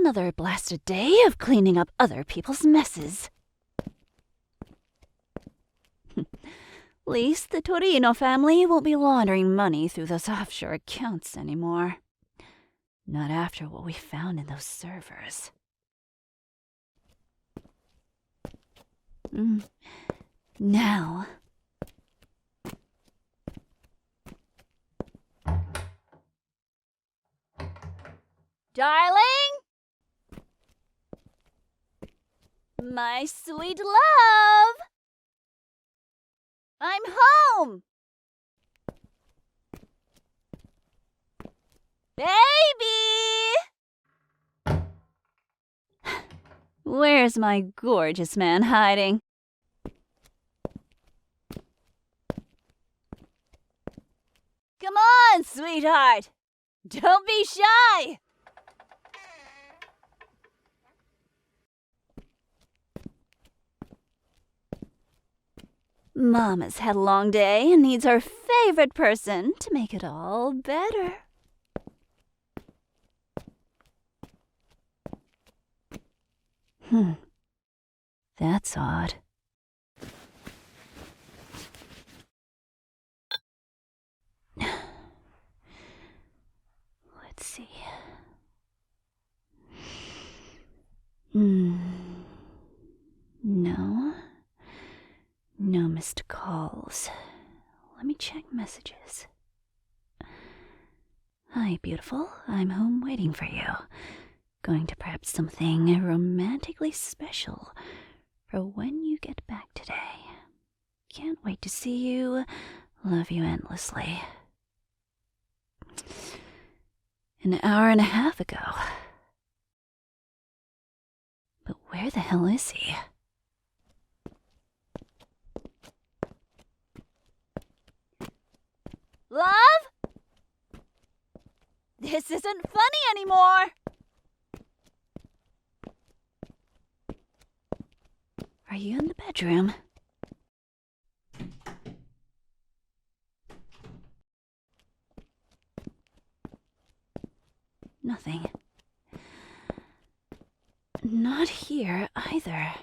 Another blasted day of cleaning up other people's messes. Least the Torino family won't be laundering money through those offshore accounts anymore. Not after what we found in those servers. Now... Darling? My sweet love! I'm home! Baby! Where's my gorgeous man hiding? Come on, sweetheart! Don't be shy! Mama's had a long day and needs her favorite person to make it all better. That's odd. Let's see. No. No missed calls. Let me check messages. Hi, beautiful. I'm home waiting for you. Going to prep something romantically special for when you get back today. Can't wait to see you. Love you endlessly. An hour and a half ago. But where the hell is he? Love? This isn't funny anymore! Are you in the bedroom? Nothing. Not here either.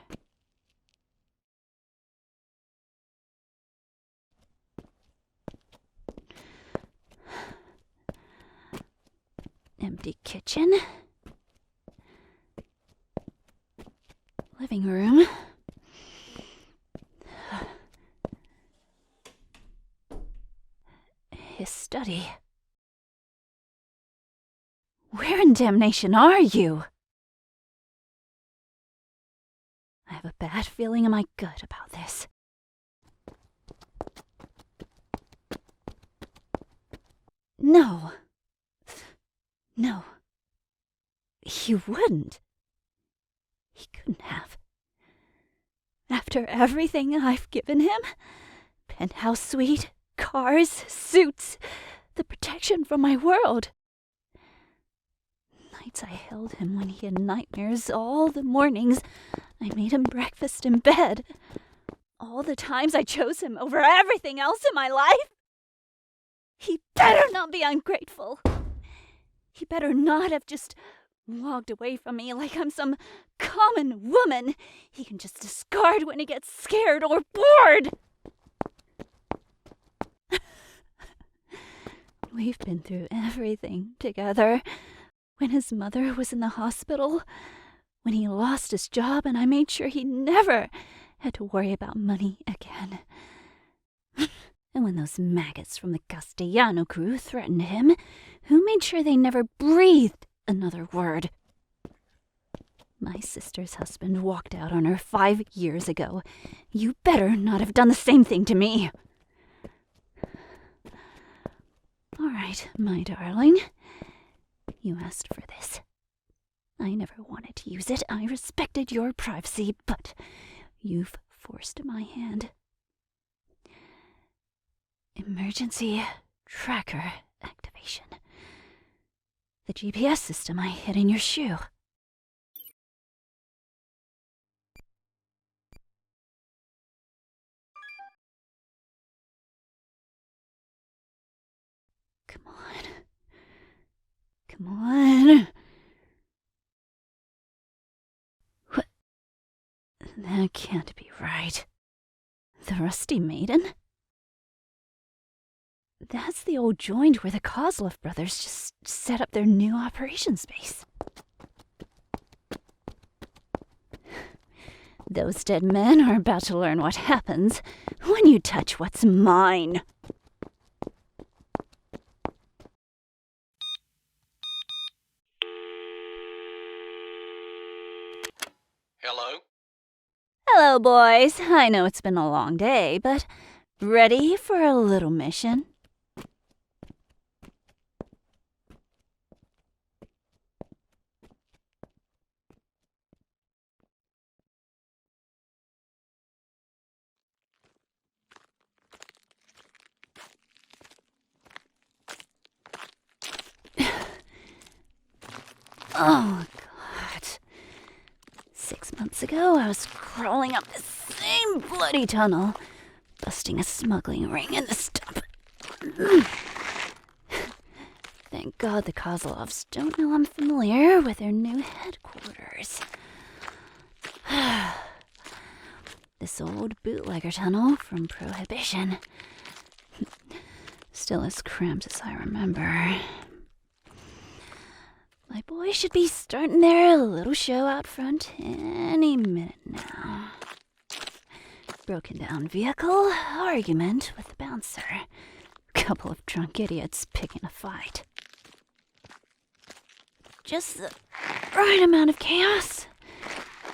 Empty kitchen. Living room. His study. Where in damnation are you? I have a bad feeling in my gut about this. No. No. He wouldn't. He couldn't have. After everything I've given him, penthouse suite, cars, suits, the protection from my world. Nights I held him when he had nightmares, all the mornings I made him breakfast in bed. All the times I chose him over everything else in my life. He better not be ungrateful. He better not have just walked away from me like I'm some common woman he can just discard when he gets scared or bored. We've been through everything together. When his mother was in the hospital, when he lost his job and I made sure he never had to worry about money again. And when those maggots from the Castellano crew threatened him, who made sure they never breathed another word? My sister's husband walked out on her 5 years ago. You better not have done the same thing to me. All right, my darling. You asked for this. I never wanted to use it. I respected your privacy, but you've forced my hand. Emergency tracker activation. The GPS system I hid in your shoe. Come on. Come on. That can't be right. The Rusty Maiden? That's the old joint where the Kozlov brothers just set up their new operations base. Those dead men are about to learn what happens when you touch what's mine. Hello? Hello, boys. I know it's been a long day, but ready for a little mission? Oh, God. 6 months ago, I was crawling up the same bloody tunnel, busting a smuggling ring in the stump. Thank God the Kozlovs don't know I'm familiar with their new headquarters. This old bootlegger tunnel from Prohibition. Still as cramped as I remember. My boys should be starting their little show out front any minute now. Broken down vehicle, argument with the bouncer. Couple of drunk idiots picking a fight. Just the right amount of chaos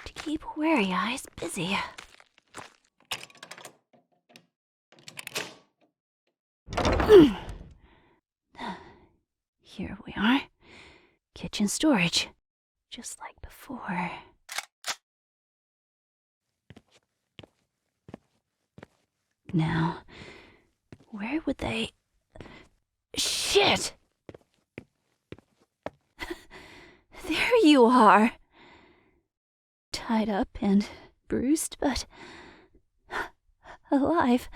to keep wary eyes busy. Here we are. Kitchen storage, just like before. Now, where would they... Shit! There you are! Tied up and bruised, but alive.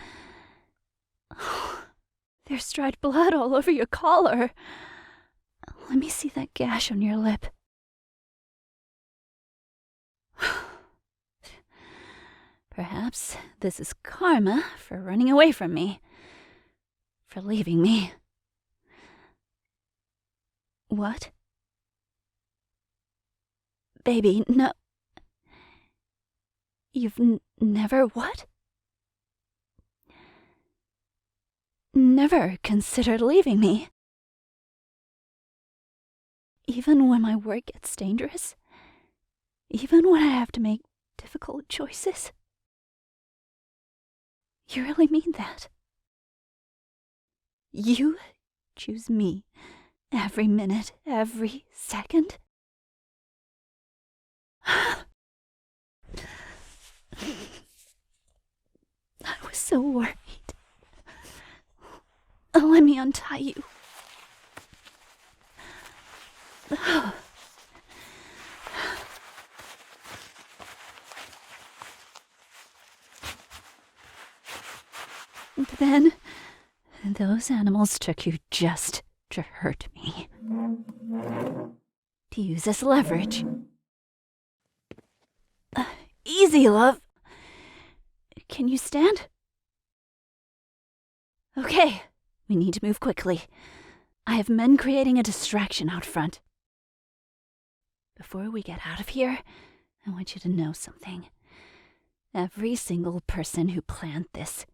There's dried blood all over your collar. Let me see that gash on your lip. Perhaps this is karma for running away from me. For leaving me. What? Baby, no. You've never what? Never considered leaving me. Even when my work gets dangerous? Even when I have to make difficult choices? You really mean that? You choose me every minute, every second? I was so worried. Let me untie you. Then, those animals took you just to hurt me. To use as leverage. Easy, love. Can you stand? Okay, we need to move quickly. I have men creating a distraction out front. Before we get out of here, I want you to know something. Every single person who planned this,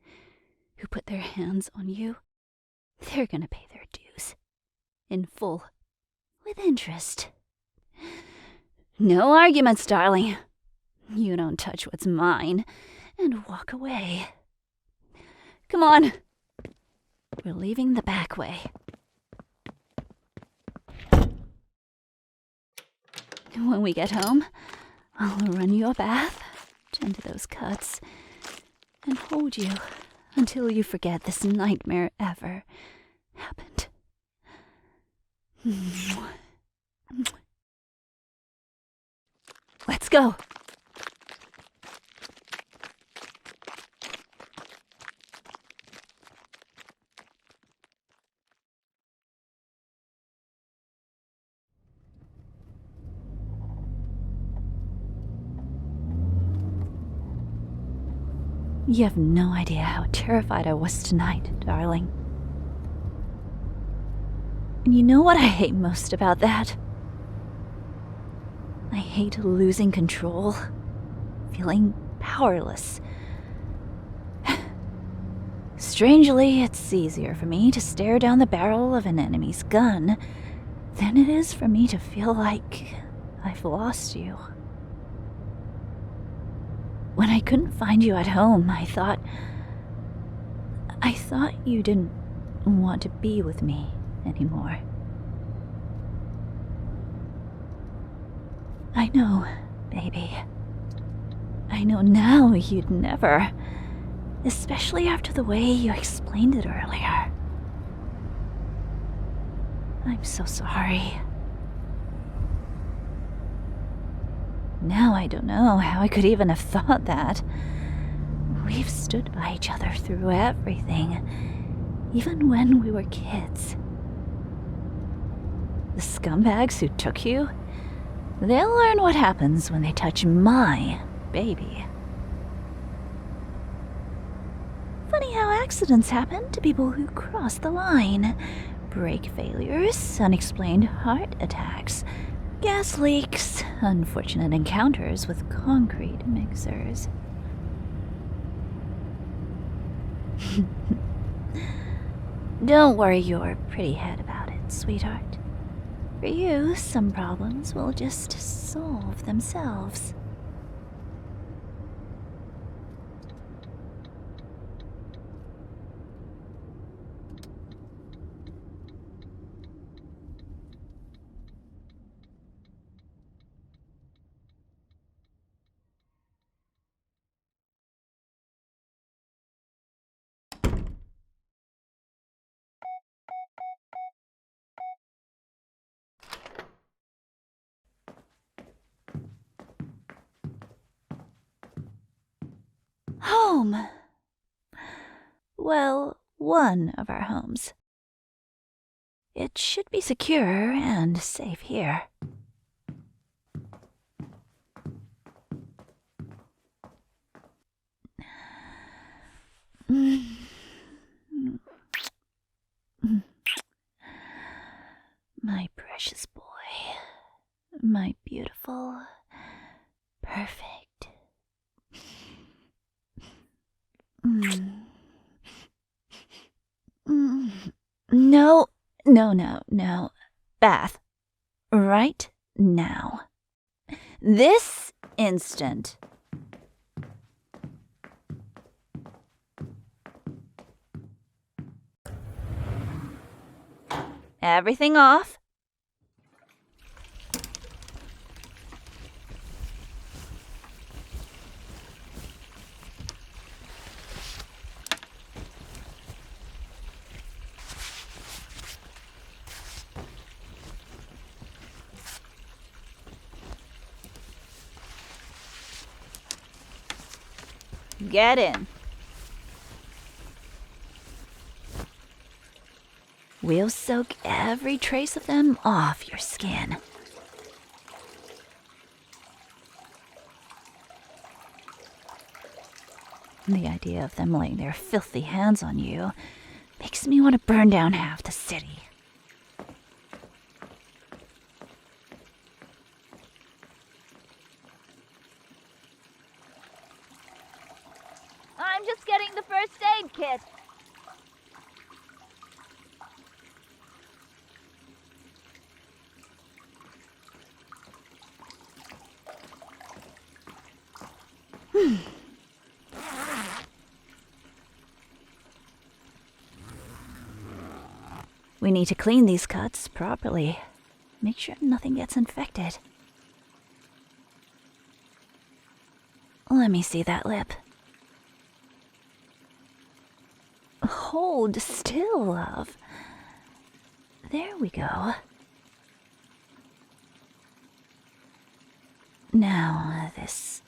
who put their hands on you, they're gonna pay their dues. In full. With interest. No arguments, darling. You don't touch what's mine, and walk away. Come on. We're leaving the back way. When we get home, I'll run you a bath, tend to those cuts, and hold you until you forget this nightmare ever happened. Let's go. You have no idea how terrified I was tonight, darling. And you know what I hate most about that? I hate losing control, feeling powerless. Strangely, it's easier for me to stare down the barrel of an enemy's gun than it is for me to feel like I've lost you. When I couldn't find you at home, I thought you didn't want to be with me anymore. I know, baby. I know now you'd never, especially after the way you explained it earlier. I'm so sorry. Now I don't know how I could even have thought that. We've stood by each other through everything, even when we were kids. The scumbags who took you, they'll learn what happens when they touch my baby. Funny how accidents happen to people who cross the line. Brake failures, unexplained heart attacks, gas leaks, unfortunate encounters with concrete mixers. Don't worry your pretty head about it, sweetheart. For you, some problems will just solve themselves. Home! Well, one of our homes. It should be secure and safe here. My precious boy. My beautiful, perfect. No. Bath. Right now. This instant. Everything off. Get in. We'll soak every trace of them off your skin. The idea of them laying their filthy hands on you makes me want to burn down half the city. I'm just getting the first aid kit. We need to clean these cuts properly. Make sure nothing gets infected. Let me see that lip. Hold still, love. There we go. Now, this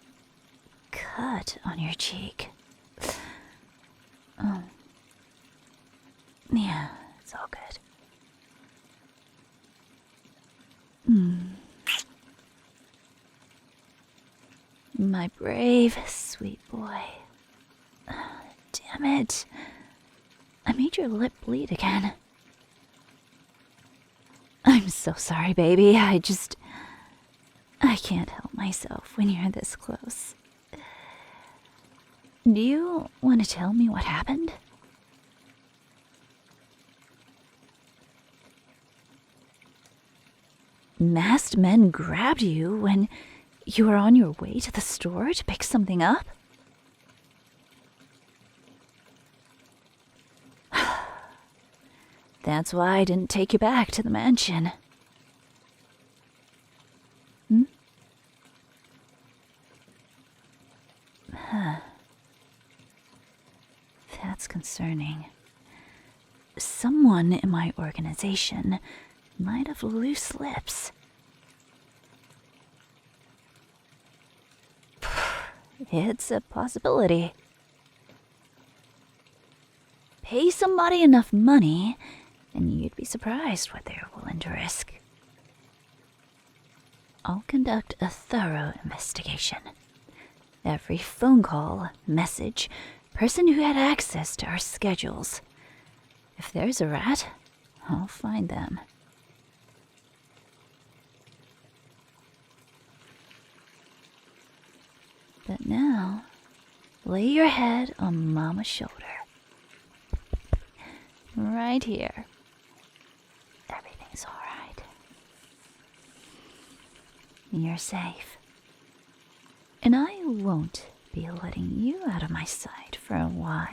cut on your cheek. Oh. Yeah, it's all good. My brave, sweet boy. Damn it. I made your lip bleed again. I'm so sorry, baby. I can't help myself when you're this close. Do you want to tell me what happened? Masked men grabbed you when you were on your way to the store to pick something up? That's why I didn't take you back to the mansion. That's concerning. Someone in my organization might have loose lips. It's a possibility. Pay somebody enough money, and you'd be surprised what they're willing to risk. I'll conduct a thorough investigation. Every phone call, message, person who had access to our schedules. If there's a rat, I'll find them. But now, lay your head on Mama's shoulder. Right here. Everything's all right. You're safe. And I won't be letting you out of my sight for a while.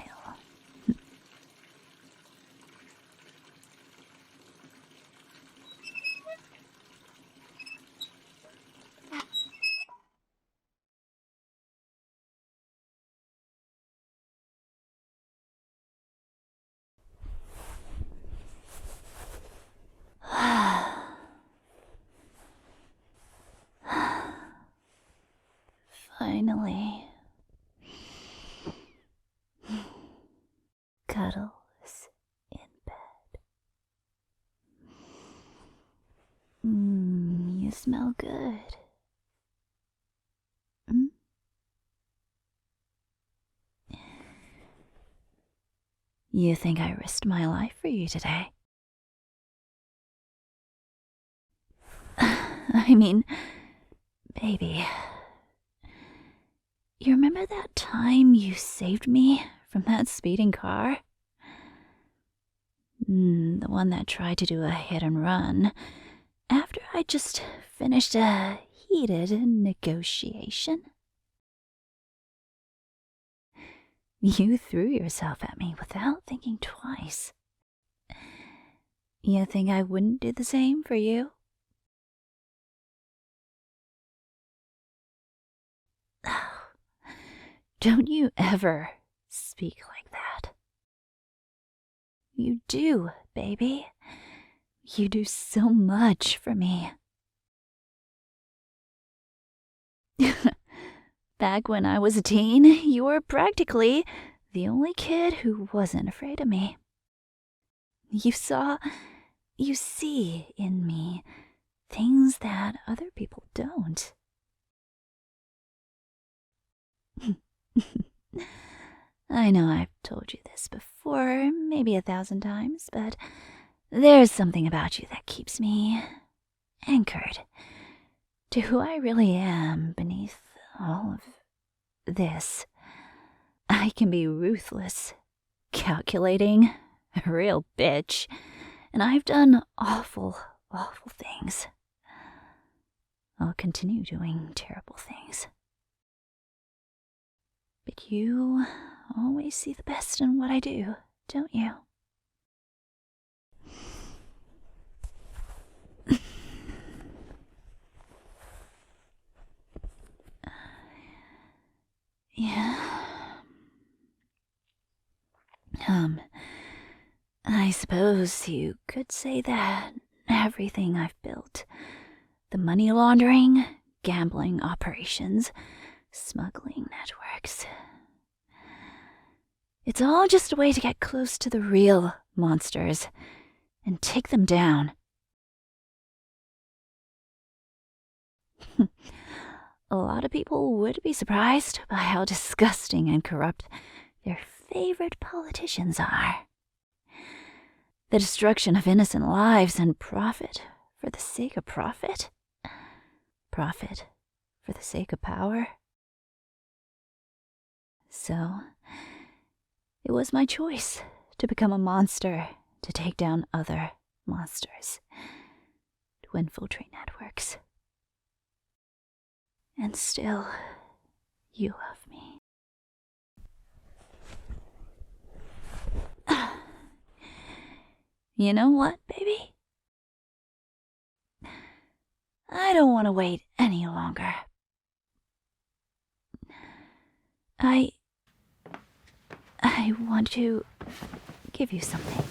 Finally. Cuddles in bed. You smell good. You think I risked my life for you today? I mean, baby, you remember that time you saved me from that speeding car? The one that tried to do a hit and run after I just finished a heated negotiation? You threw yourself at me without thinking twice. You think I wouldn't do the same for you? Don't you ever speak like that. You do, baby. You do so much for me. Back when I was a teen, you were practically the only kid who wasn't afraid of me. You see in me things that other people don't. I know I've told you this before, maybe 1,000 times, but there's something about you that keeps me anchored to who I really am beneath all of this. I can be ruthless, calculating, a real bitch, and I've done awful, awful things. I'll continue doing terrible things. But you always see the best in what I do, don't you? Yeah. I suppose you could say that everything I've built, the money laundering, gambling operations, smuggling networks, it's all just a way to get close to the real monsters and take them down. A lot of people would be surprised by how disgusting and corrupt their favorite politicians are. The destruction of innocent lives and profit for the sake of profit. Profit for the sake of power. So, it was my choice to become a monster, to take down other monsters, to infiltrate networks. And still, you love me. You know what, baby? I don't want to wait any longer. I want to give you something.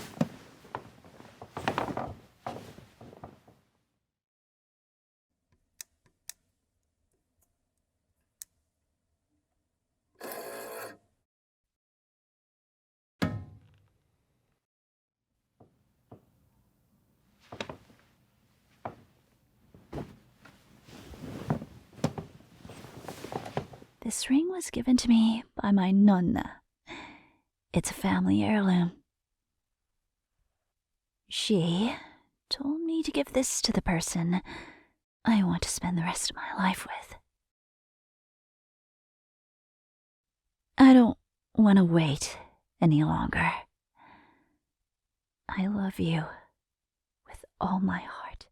This ring was given to me by my nonna. It's a family heirloom. She told me to give this to the person I want to spend the rest of my life with. I don't want to wait any longer. I love you with all my heart.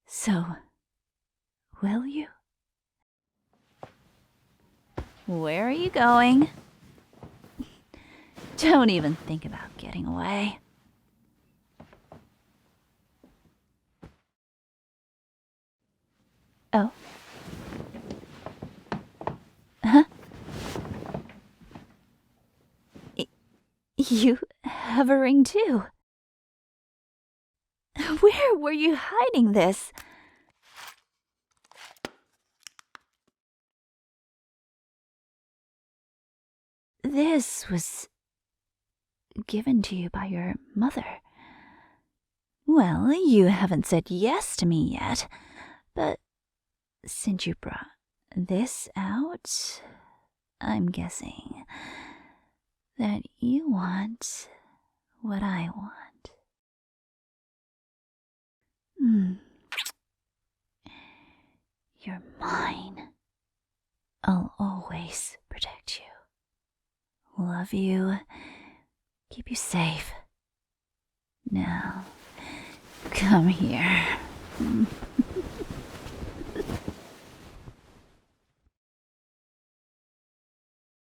So, will you? Where are you going? Don't even think about getting away. Oh. Huh? You have a ring too. Where were you hiding this? This was given to you by your mother. Well, you haven't said yes to me yet, but since you brought this out, I'm guessing that you want what I want. You're mine. I'll always protect you. Love you. Keep you safe. Now, come here.